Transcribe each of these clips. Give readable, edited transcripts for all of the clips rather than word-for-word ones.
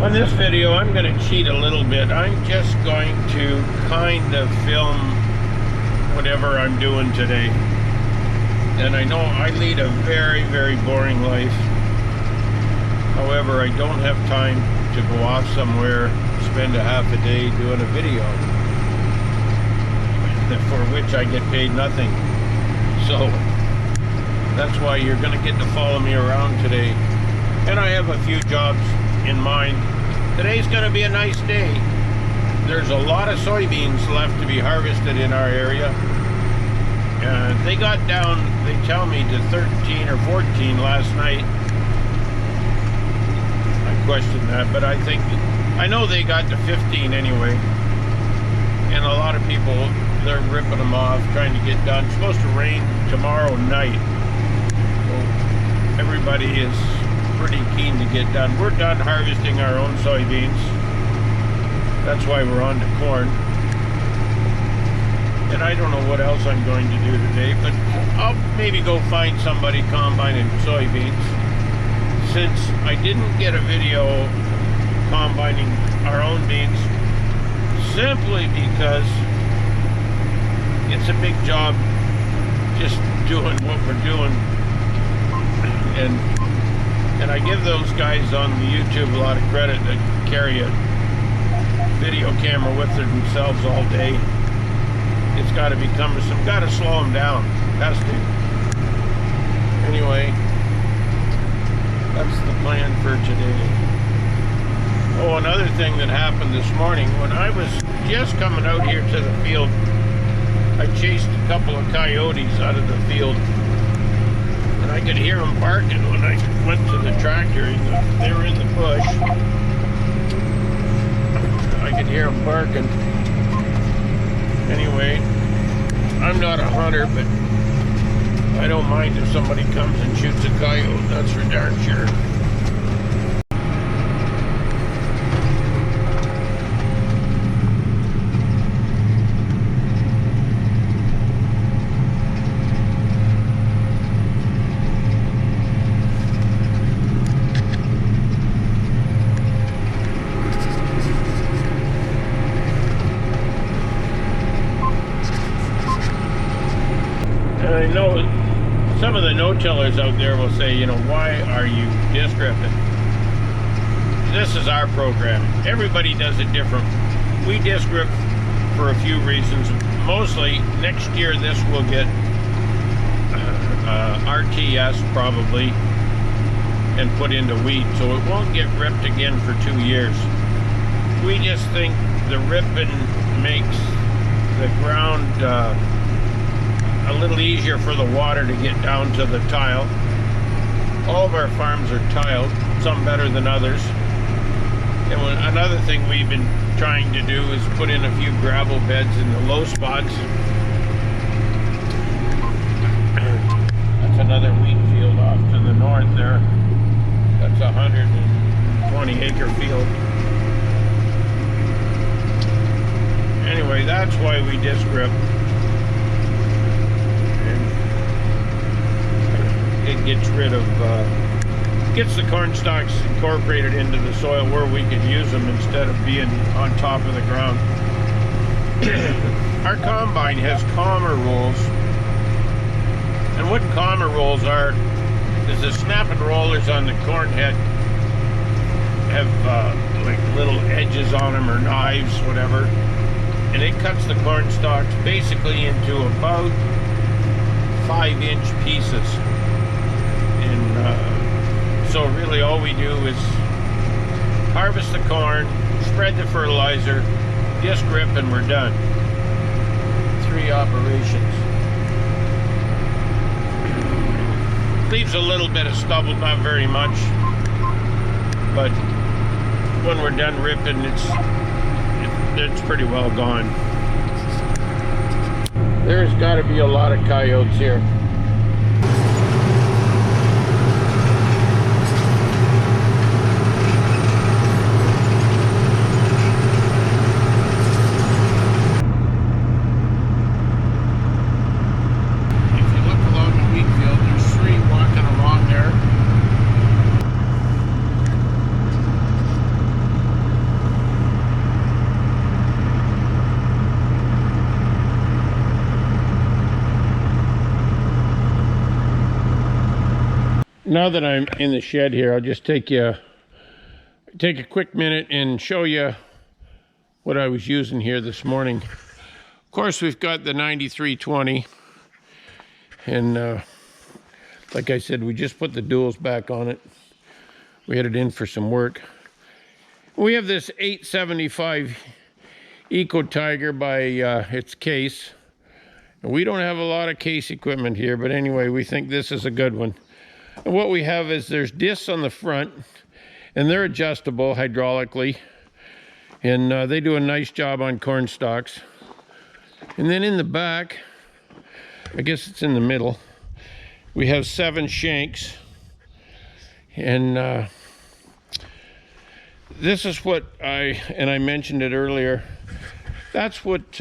On this video, I'm going to cheat a little bit. I'm just going to kind of film whatever I'm doing today. And I know I lead a very, very boring life. However, I don't have time to go off somewhere, spend a half a day doing a video, for which I get paid nothing. So that's why you're going to get to follow me around today. And I have a few jobs in mind. Today's going to be a nice day. There's a lot of soybeans left to be harvested in our area. They got down, they tell me, to 13 or 14 last night. I question that, but I know they got to 15 anyway. And a lot of people, they're ripping them off, trying to get done. It's supposed to rain tomorrow night. So everybody is pretty keen to get done. We're done harvesting our own soybeans. That's why we're on to corn. And I don't know what else I'm going to do today, but I'll maybe go find somebody combining soybeans. Since I didn't get a video combining our own beans, simply because it's a big job just doing what we're doing. And I give those guys on the YouTube a lot of credit that carry a video camera with themselves all day. It's got to be cumbersome. Got to slow them down. Has to. Anyway, that's the plan for today. Oh, another thing that happened this morning, when I was just coming out here to the field, I chased a couple of coyotes out of the field. And I could hear them barking when I went to the tractor. They were in the bush. I could hear them barking. Anyway, I'm not a hunter, but I don't mind if somebody comes and shoots a coyote. That's for darn sure. I know some of the no-tillers out there will say, you know, why are you disc ripping? This is our program. Everybody does it different. We disc rip for a few reasons. Mostly, next year this will get RTS probably and put into wheat, so it won't get ripped again for 2 years. We just think the ripping makes the ground a little easier for the water to get down to the tile. All of our farms are tiled, some better than others. And another thing we've been trying to do is put in a few gravel beds in the low spots. That's another wheat field off to the north there. That's a 120-acre field. Anyway, that's why we disc rip. It gets rid of, gets the corn stalks incorporated into the soil where we could use them instead of being on top of the ground. Our combine has comber rolls, and what comber rolls are is the snapping rollers on the corn head have like little edges on them or knives, whatever, and it cuts the corn stalks basically into about 5-inch pieces. So really all we do is harvest the corn, spread the fertilizer, disc rip, and we're done. 3 operations. Leaves a little bit of stubble, not very much, but when we're done ripping, it's pretty well gone. There's got to be a lot of coyotes here. Now that I'm in the shed here, I'll just take a quick minute and show you what I was using here this morning. Of course, we've got the 9320, and like I said, we just put the duals back on it. We had it in for some work. We have this 875 Eco Tiger by its case. We don't have a lot of case equipment here, but anyway, we think this is a good one. And what we have is there's discs on the front, and they're adjustable hydraulically, and they do a nice job on corn stalks. And then in the back, I guess it's in the middle, we have 7 shanks, and this is what I mentioned it earlier, that's what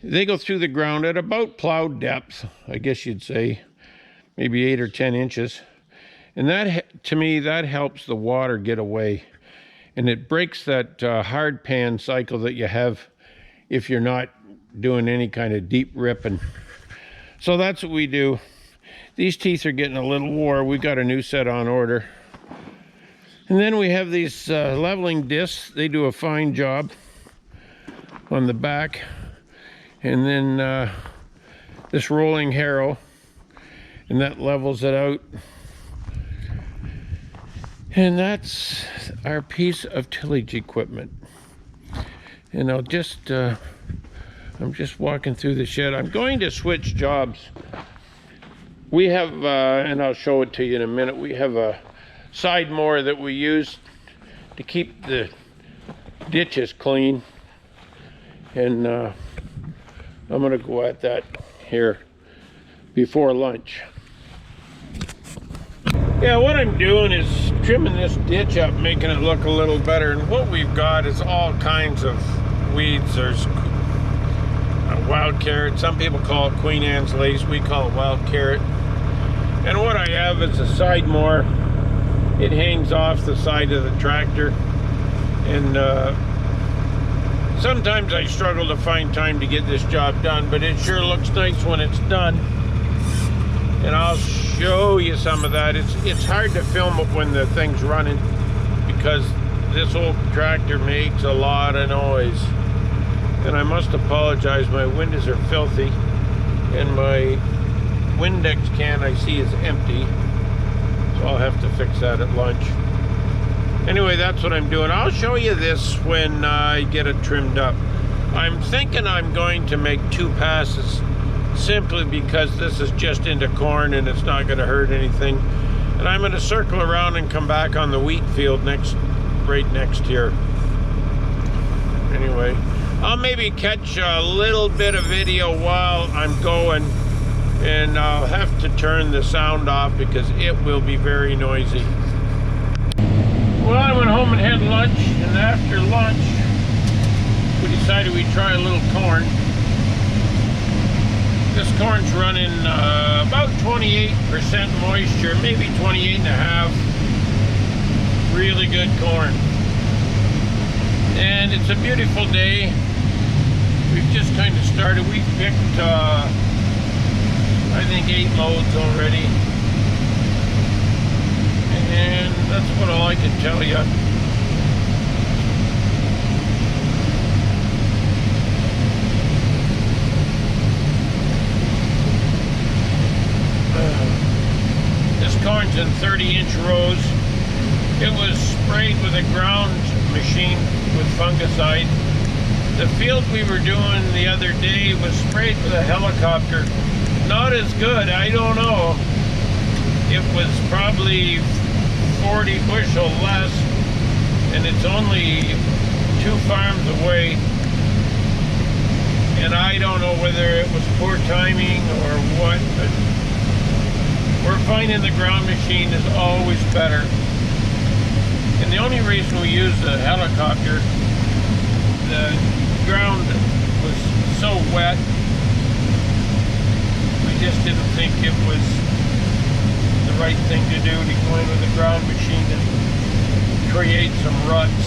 they go through the ground at about plowed depth, I guess you'd say, maybe 8 or 10 inches. And that, to me, that helps the water get away. And it breaks that hard pan cycle that you have if you're not doing any kind of deep ripping. So that's what we do. These teeth are getting a little wore. We got a new set on order. And then we have these leveling discs. They do a fine job on the back. And then this rolling harrow, and that levels it out. And that's our piece of tillage equipment. And I'm just walking through the shed. I'm going to switch jobs. We have, and I'll show it to you in a minute, we have a side mower that we use to keep the ditches clean. And I'm gonna go at that here before lunch. Yeah, what I'm doing is trimming this ditch up, making it look a little better. And what we've got is all kinds of weeds. There's wild carrot. Some people call it Queen Anne's lace. We call it wild carrot. And what I have is a side mower. It hangs off the side of the tractor. And sometimes I struggle to find time to get this job done, but it sure looks nice when it's done. And I'll show you some of that. It's hard to film it when the thing's running because this old tractor makes a lot of noise. And I must apologize, my windows are filthy and my Windex can I see is empty, so I'll have to fix that at lunch. Anyway, that's what I'm doing. I'll show you this when I get it trimmed up. I'm thinking I'm going to make 2 passes simply because this is just into corn and it's not going to hurt anything. And I'm going to circle around and come back on the wheat field right next here. Anyway, I'll maybe catch a little bit of video while I'm going, and I'll have to turn the sound off because it will be very noisy. Well, I went home and had lunch, and after lunch we decided we'd try a little corn. This corn's running about 28% moisture, maybe 28.5. Really good corn. And it's a beautiful day. We've just kind of started. We've picked, I think 8 loads already. And that's about all I can tell you. This corn's in 30-inch rows. It was sprayed with a ground machine with fungicide. The field we were doing the other day was sprayed with a helicopter. Not as good, I don't know. It was probably 40 bushel less, and it's only 2 farms away. And I don't know whether it was poor timing or what, but we're finding the ground machine is always better. And the only reason we use the helicopter, the ground was so wet, we just didn't think it was the right thing to do to go in with the ground machine and create some ruts.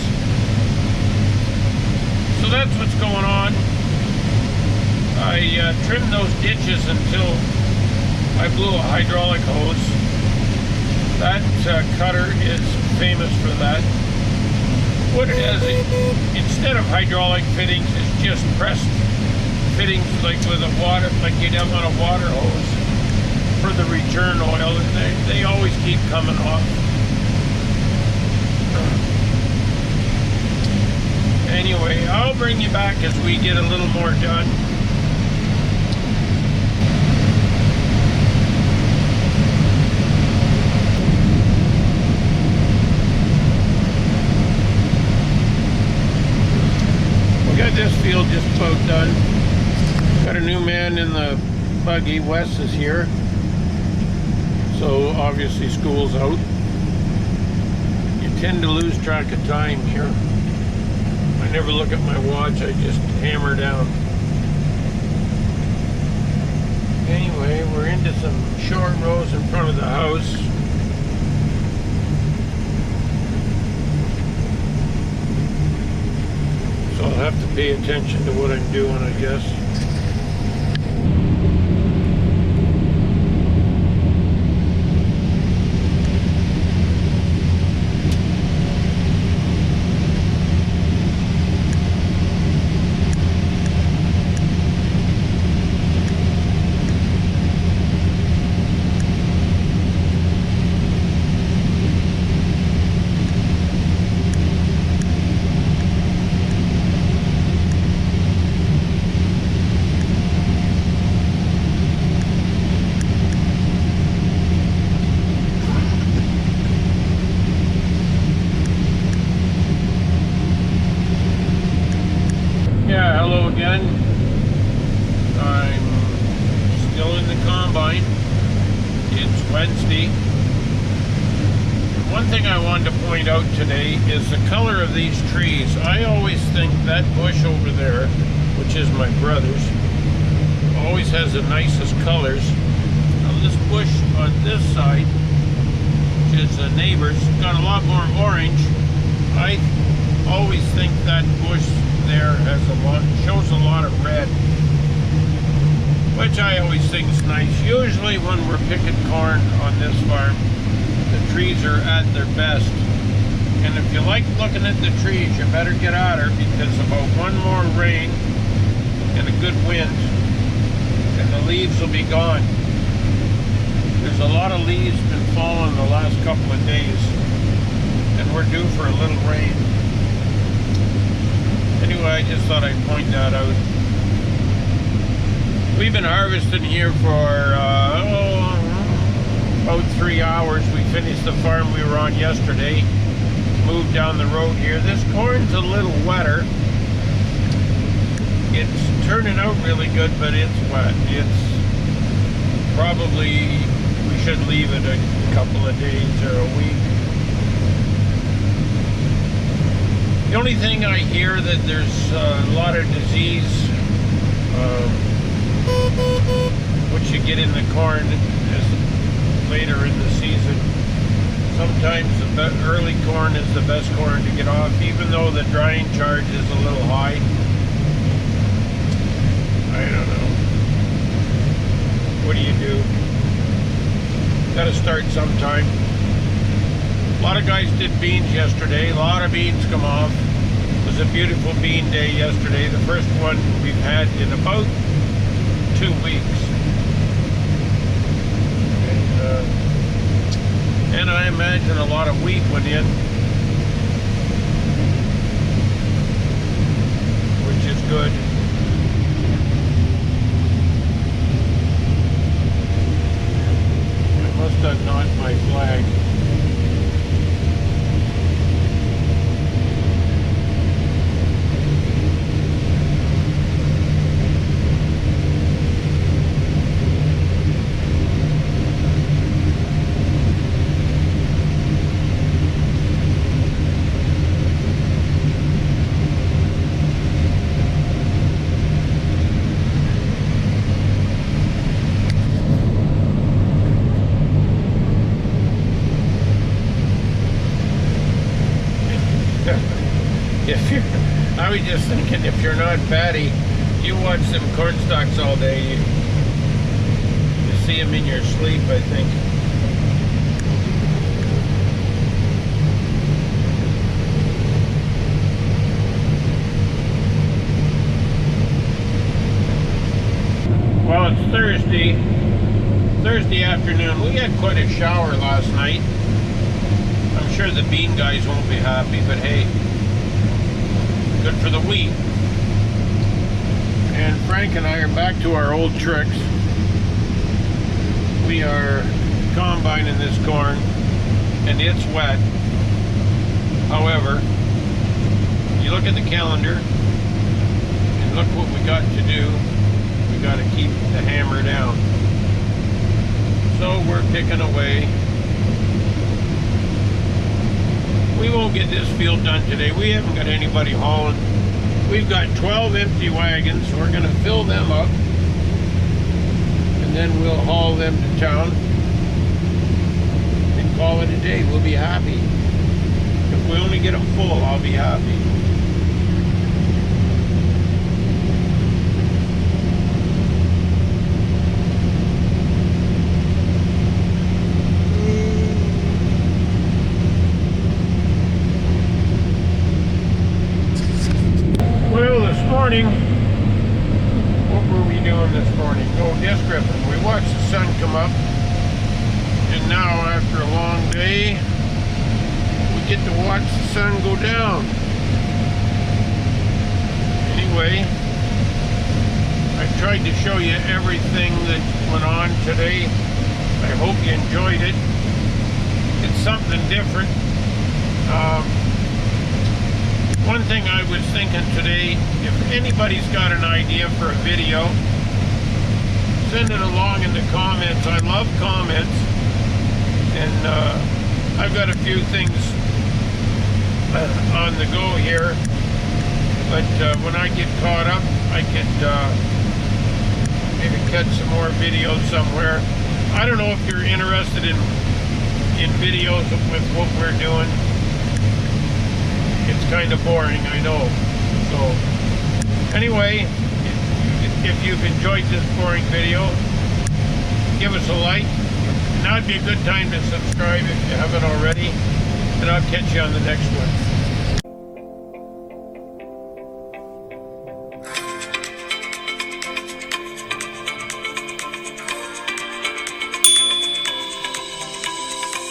So that's what's going on. I trimmed those ditches until I blew a hydraulic hose. That cutter is famous for that. What it has, instead of hydraulic fittings, it's just pressed fittings like with a water, like you'd have on a water hose for the return oil, and they always keep coming off. Anyway, I'll bring you back as we get a little more done. We got this field just about done. Got a new man in the buggy. Wes is here. So obviously school's out. You tend to lose track of time here. I never look at my watch, I just hammer down. Anyway, we're into some short rows in front of the house. So I'll have to pay attention to what I'm doing, I guess. Hello again. I'm still in the combine. It's Wednesday. One thing I wanted to point out today is the color of these trees. I always think that bush over there, which is my brother's, always has the nicest colors. Now this bush on this side, which is the neighbor's, got a lot more orange. I always think that bush there has shows a lot of red, which I always think is nice. Usually when we're picking corn on this farm, the trees are at their best. And if you like looking at the trees, you better get out of her, because about one more rain and a good wind and the leaves will be gone. There's a lot of leaves been falling the last couple of days, and we're due for a little rain. Anyway, I just thought I'd point that out. We've been harvesting here for about 3 hours. We finished the farm we were on yesterday. Moved down the road here. This corn's a little wetter. It's turning out really good, but it's wet. It's probably, we should leave it a couple of days or a week. The only thing I hear that there's a lot of disease, which you get in the corn is later in the season. Sometimes the early corn is the best corn to get off, even though the drying charge is a little high. I don't know. What do you do? Gotta start sometime. A lot of guys did beans yesterday. A lot of beans come off. It was a beautiful bean day yesterday. The first one we've had in about 2 weeks. And I imagine a lot of wheat went in, which is good. I must have knocked my flag. I was just thinking, if you're not fatty, you watch them corn stalks all day, you see him in your sleep, I think. Well, it's Thursday afternoon. We had quite a shower last night. I'm sure the bean guys won't be happy, but hey, good for the wheat. And Frank and I are back to our old tricks. We are combining this corn, and it's wet. However, you look at the calendar, and look what we got to do. We got to keep the hammer down. So we're picking away. We won't get this field done today. We haven't got anybody hauling. We've got 12 empty wagons. So we're going to fill them up, and then we'll haul them to town and call it a day. We'll be happy. If we only get them full, I'll be happy. What were we doing this morning? Oh, disc ripping. We watched the sun come up, and now after a long day, we get to watch the sun go down. Anyway, I tried to show you everything that went on today. I hope you enjoyed it. It's something different. One thing I was thinking today, if anybody's got an idea for a video, send it along in the comments. I love comments, and I've got a few things on the go here, but when I get caught up, I could maybe catch some more videos somewhere. I don't know if you're interested in videos with what we're doing. It's kind of boring, I know. So, anyway, if you've enjoyed this boring video, give us a like. Now would be a good time to subscribe if you haven't already. And I'll catch you on the next one.